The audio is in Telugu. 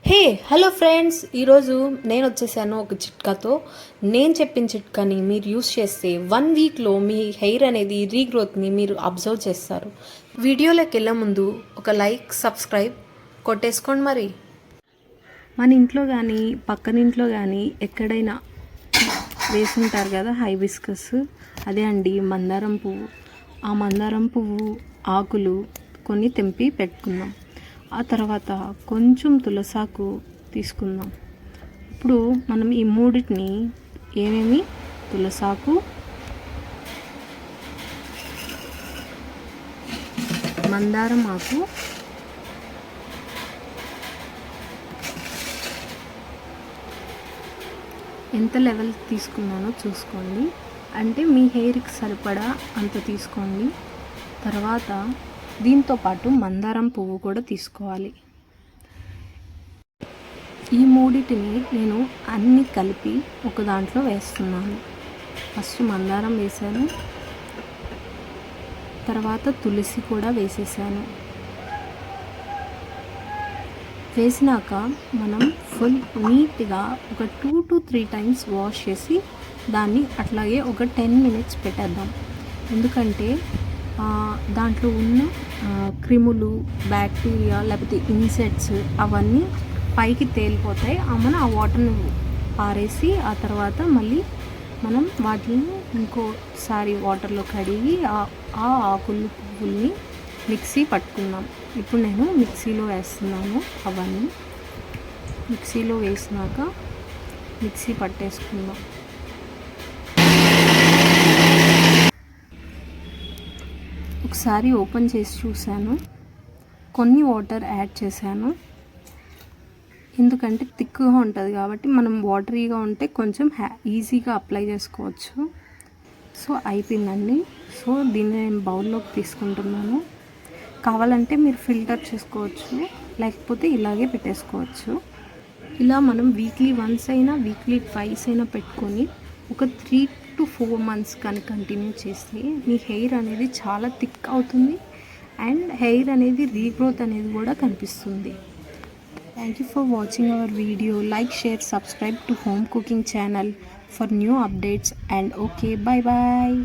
హే హలో ఫ్రెండ్స్, ఈరోజు నేను వచ్చేసాను ఒక చిట్కాతో. నేను చెప్పిన చిట్కాని మీరు యూస్ చేస్తే 1 వీక్లో మీ హెయిర్ అనేది రీగ్రోత్ని మీరు అబ్జర్వ్ చేస్తారు. వీడియోలోకి వెళ్ళే ముందు ఒక లైక్ సబ్స్క్రైబ్ కొట్టేసుకోండి. మరి మన ఇంట్లో కానీ పక్కన ఇంట్లో కానీ ఎక్కడైనా వేసుంటారు కదా హైబిస్కస్, అదే అండి మందారం పువ్వు. ఆ మందారం పువ్వు ఆకులు కొన్ని తెంపి పెట్టుకుందాం. ఆ తర్వాత కొంచెం తులసాకు తీసుకుందాం. ఇప్పుడు మనం ఈ మూడింటిని ఏమేమి తులసాకు, మందారం ఆకు, ఎంత లెవెల్ తీసుకున్నానో చూసుకోండి. అంటే మీ హెయిర్కి సరిపడా అంత తీసుకోండి. తర్వాత దీంతో పాటు మందారం పువ్వు కూడా తీసుకోవాలి. ఈ మూడింటిని నేను అన్నీ కలిపి ఒక దాంట్లో వేస్తున్నాను. ఫస్ట్ మందారం వేసాను, తర్వాత తులసి కూడా వేసేసాను. వేసినాక మనం ఫుల్ నీట్గా ఒక 2 to 3 టైమ్స్ వాష్ చేసి దాన్ని అట్లాగే ఒక 10 minutes పెట్టేద్దాం. ఎందుకంటే దాంట్లో ఉన్న క్రిములు, బ్యాక్టీరియా లేకపోతే ఇన్సెక్ట్స్ అవన్నీ పైకి తేలిపోతాయి. మనం ఆ వాటర్ని పారేసి ఆ తర్వాత మళ్ళీ మనం వాటిని ఇంకోసారి వాటర్లో కడిగి ఆ ఆకులు పువ్వుల్ని మిక్సీ పట్టుకుందాం. ఇప్పుడు నేను మిక్సీలో వేస్తున్నాను. అవన్నీ మిక్సీలో వేసినాక మిక్సీ పట్టేసుకుందాం. ఒకసారి ఓపెన్ చేసి చూశాను. కొన్ని వాటర్ యాడ్ చేశాను, ఎందుకంటే థిక్గా ఉంటుంది కాబట్టి మనం వాటరీగా ఉంటే కొంచెం ఈజీగా అప్లై చేసుకోవచ్చు. సో అయిపోయిందండి. సో దీన్ని నేను బౌల్లోకి తీసుకుంటున్నాను. కావాలంటే మీరు ఫిల్టర్ చేసుకోవచ్చు, లేకపోతే ఇలాగే పెట్టేసుకోవచ్చు. ఇలా మనం వీక్లీ వన్స్ అయినా వీక్లీ ట్వైస్ అయినా పెట్టుకొని ఒక 3 to 4 months కానీ కంటిన్యూ చేస్తే మీ హెయిర్ అనేది చాలా థిక్ అవుతుంది అండ్ హెయిర్ అనేది రీగ్రోత్ అనేది కూడా కనిపిస్తుంది. Thank you for watching our video. Like, share, subscribe to home cooking channel for new updates and okay, bye bye.